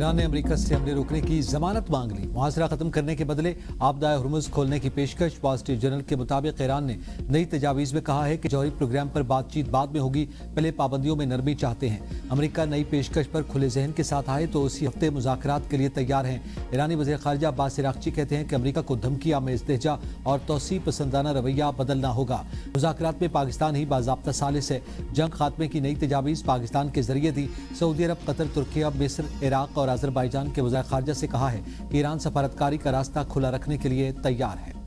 Iran ने America से हमले रोकने की जमानत मांग ली। मुहासरा खत्म करने के बदले आपदा हुर्मुज़ खोलने की पेशकश। वॉल स्ट्रीट जर्नल के मुताबिक ईरान ने नई तजावीज़ में कहा है कि जौहरी प्रोग्राम पर बातचीत बाद में होगी, पहले पाबंदियों में नरमी चाहते हैं। अमेरिका नई पेशकश पर खुले जहन के साथ आए तो उसी हफ्ते मुज़ाकरात के लिए तैयार हैं। ईरानी वज़ीर ख़ारिजा अब्बास अराग़ची कहते हैं कि अमेरिका को धमकियां में इस्तेजा और तौसी पसंदाना रवैया बदलना होगा। मुज़ाकरात में पाकिस्तान ही बाज़ाब्ता सालिस है। जंग खात्मे की नई तजावीज़ पाकिस्तान के जरिए थी। सऊदी अरब, कतर, तुर्किया, मिस्र, इराक और अज़रबैजान के वज़ीर ख़ारिजा से कहा है कि ईरान सफारतकारी का रास्ता खुला रखने के लिए तैयार है।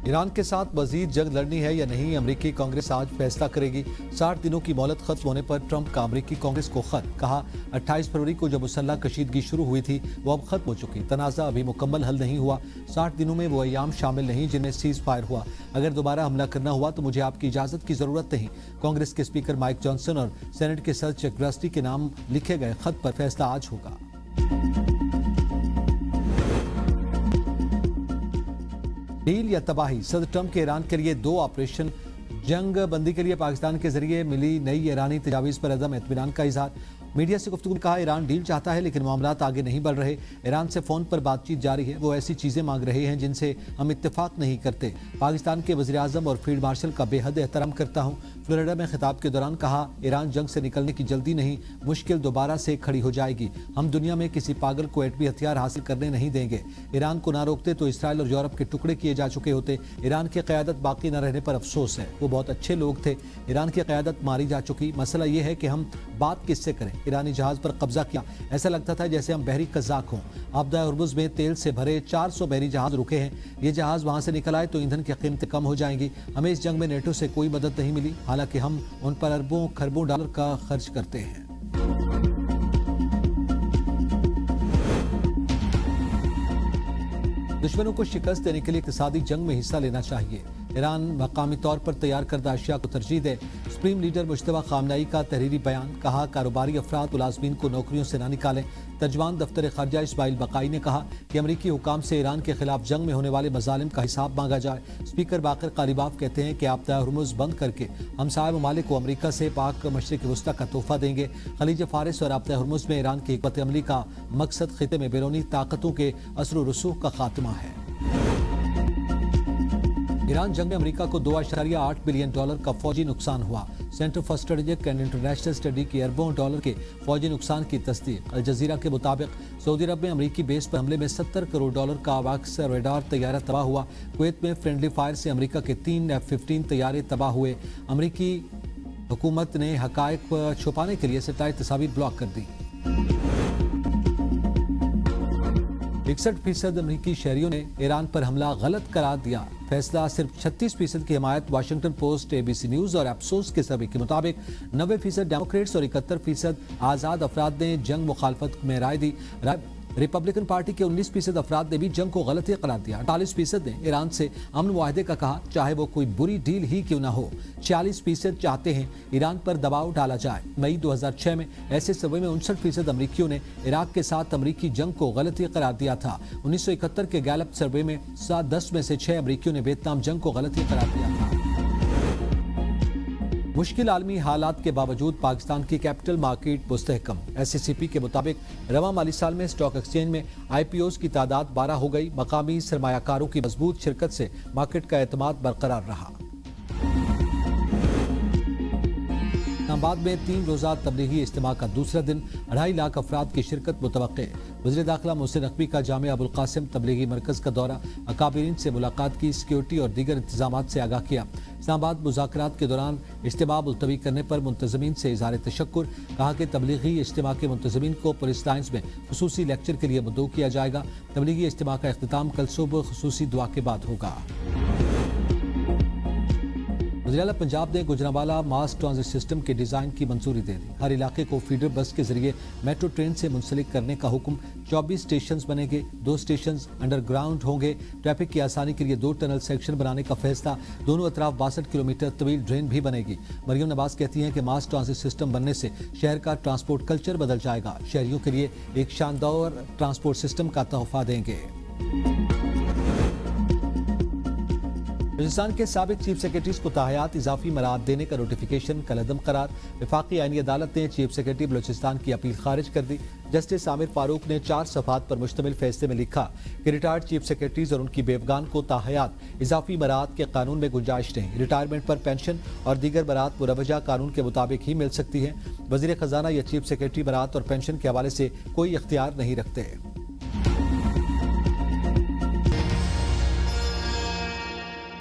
ईरान के साथ मजीद जंग लड़नी है या नहीं, अमरीकी कांग्रेस आज फैसला करेगी। 60 दिनों की मोहलत खत्म होने पर ट्रंप का अमरीकी कांग्रेस को खत। कहा 28 फरवरी को जब मुसल्लह कशीदगी शुरू हुई थी वो अब खत्म हो चुकी। तनाज़ा अभी मुकम्मल हल नहीं हुआ। 60 दिनों में वो अयाम शामिल नहीं जिनमें सीज फायर हुआ। अगर दोबारा हमला करना हुआ तो मुझे आपकी इजाज़त की ज़रूरत नहीं। कांग्रेस के स्पीकर माइक जॉनसन और सेनेट के सदस्य चक रस्टी के नाम लिखे गए खत पर फैसला आज होगा। डील या तबाही, सदर ट्रंप के ईरान के लिए 2 ऑपरेशन। जंग बंदी के लिए पाकिस्तान के जरिए मिली नई ईरानी तजावीज़ पर अदम इत्मीनान का इजहार। मीडिया से गुफ्तगू में कहा ईरान डील चाहता है लेकिन मामलात आगे नहीं बढ़ रहे। ईरान से फ़ोन पर बातचीत जारी है। वो ऐसी चीज़ें मांग रहे हैं जिनसे हम इत्तेफाक नहीं करते। पाकिस्तान के वज़ीर आज़म और फील्ड मार्शल का बेहद एहतराम करता हूँ। फ्लोरिडा में खिताब के दौरान कहा ईरान जंग से निकलने की जल्दी नहीं, मुश्किल दोबारा से खड़ी हो जाएगी। हम दुनिया में किसी पागल को एटमी हथियार हासिल करने नहीं देंगे। ईरान को ना रोकते तो इसराइल और यूरोप के टुकड़े किए जा चुके होते। ईरान की क़यादत बाकी न रहने पर अफसोस है। वो बहुत अच्छे लोग थे। ईरान की क़यादत मारी जा चुकी। मसला ये है कि हम बात किससे करें। ईरानी जहाज़ पर कब्जा किया, ऐसा लगता था जैसे हम बहरी कज़ाक हों। आपदा हुर्मुज़ में तेल से भरे 400 बहरी जहाज रुके हैं। ये जहाज वहां से निकल आए तो ईंधन की कीमतें कम हो जाएंगी। हमें इस जंग में नेटो से कोई मदद नहीं मिली, हालांकि हम उन पर अरबों खरबों डॉलर का खर्च करते हैं। दुश्मनों को शिकस्त देने के लिए इक़्तिसादी जंग में हिस्सा लेना चाहिए। ईरान मकामी तौर पर तैयार करदा अशिया को तरजीह दे। सुप्रीम लीडर मुश्तबा खामनाई का तहरीरी बयान। कहा कारोबारी अफराद मुलाजमीन को नौकरियों से ना निकालें। तर्जमान दफ्तर खारजा इस्माइल बकाई ने कहा कि अमरीकी हुकाम से ईरान के खिलाफ जंग में होने वाले मजालिम का हिसाब मांगा जाए। स्पीकर बाकर कालिबाफ कहते हैं कि आपदा हुर्मुज़ बंद करके हमसाया ममालिक को अमरीका से पाक मशरिक़ वस्ता का तोहफा देंगे। खलीज फारिस और आपदा हुर्मुज़ में ईरान की हिकमत अमली का मकसद खिते में बैरूनी ताकतों के असर व रसूख का खात्मा है। ईरान जंग में अमेरिका को $2.8 बिलियन का फौजी नुकसान हुआ। Centre for strategic and international study की अरबों डॉलर के फौजी नुकसान की तस्दीक। अल जजीरा के मुताबिक सऊदी अरब में अमेरिकी बेस पर हमले में $70 करोड़ का अवाक्स रेडार तैयारा तबाह हुआ। कुवैत में फ्रेंडली फायर से अमेरिका के 3 F-15 तैयारे तबाह हुए। अमेरिकी हुकूमत ने हकायक छुपाने के लिए सैटेलाइट तस्वीर ब्लॉक कर दी। 61% अमेरिकी शहरियों ने ईरान पर हमला गलत करार दिया। फैसला सिर्फ 36% की हिमायत। वाशिंगटन पोस्ट, ABC न्यूज और एप्सोस के सर्वे के मुताबिक 90% डेमोक्रेट्स और 71% आज़ाद अफराद ने जंग मुखालफत में राय दी। रिपब्लिकन पार्टी के 19% अफराद ने भी जंग को गलत ही करार दिया। 48% ने ईरान से अमन मुआहदे का कहा, चाहे वो कोई बुरी डील ही क्यों ना हो। 46% चाहते हैं ईरान पर दबाव डाला जाए। मई 2006 में ऐसे सर्वे में 59% अमरीकियों ने इराक के साथ अमरीकी जंग को गलत ही करार दिया था। 1971 के गैलप सर्वे में 10 में से 6 अमरीकियों ने वियतनाम जंग को गलत ही करार दिया था। मुश्किल आलमी हालात के बावजूद पाकिस्तान की कैपिटल मार्केट मुस्तहकम। SCCP के मुताबिक रवा माली साल में स्टॉक एक्सचेंज में IPOs की तादाद 12 हो गई। मकामी सरमायाकारों की मजबूत शिरकत से मार्केट का एतमाद बरकरार रहा। इस्लामाबाद में 3 रोज़ा तबलीगी इज्तिमा का दूसरा दिन 2.5 लाख अफराद की शिरकत मुतवक्के। वज़ीर दाखिला मोहसिन नकवी का जामिया अबुल कासिम तबलीगी मरकज़ का दौरा। अकाबिरीन से मुलाकात की, सिक्योरिटी और दीगर इंतजामात से आगाह किया। इस्लामाबाद मुज़ाकरात के दौरान इज्तिमा मुलतवी करने पर मुंतज़मीन से इज़हार तशक्कुर। कहा कि तबलीगी इज्तिमा के मुंतज़मीन को पुलिस लाइन्स में खुसूसी लेक्चर के लिए मदऊ किया जाएगा। तबलीगी इज्तिमा का इख्तिताम कल सुबह खुसूसी दुआ के बाद होगा। वज़ीर-ए-आला पंजाब ने गुजरांवाला मास ट्रांजिट सिस्टम के डिज़ाइन की मंजूरी दे दी। हर इलाके को फीडर बस के जरिए मेट्रो ट्रेन से मुंसलिक करने का हुक्म। 24 स्टेशन बनेंगे, 2 स्टेशन अंडरग्राउंड होंगे। ट्रैफिक की आसानी के लिए 2 टनल सेक्शन बनाने का फैसला। दोनों अतराफ 62 किलोमीटर तवील ड्रेन भी बनेगी। मरियम नवाज कहती हैं कि मास ट्रांजिट सिस्टम बनने से शहर का ट्रांसपोर्ट कल्चर बदल जाएगा। शहरियों के लिए एक शानदार ट्रांसपोर्ट सिस्टम का तोहफा देंगे। بلوچستان کے سابق چیف سیکرٹریز کو تاحیات اضافی مراعات دینے کا نوٹیفیکیشن کالعدم قرار۔ وفاقی آئینی عدالت نے چیف سیکرٹری بلوچستان کی اپیل خارج کر دی۔ جسٹس عامر فاروق نے 4 صفحات پر مشتمل فیصلے میں لکھا کہ ریٹائرڈ چیف سیکرٹریز اور ان کی بیوگان کو تاحیات اضافی مراعات کے قانون میں گنجائش نہیں۔ ریٹائرمنٹ پر پینشن اور دیگر برات مروجہ قانون کے مطابق ہی مل سکتی ہیں۔ وزیر خزانہ یا چیف سیکرٹری برات اور پینشن کے حوالے سے کوئی اختیار نہیں رکھتے ہیں۔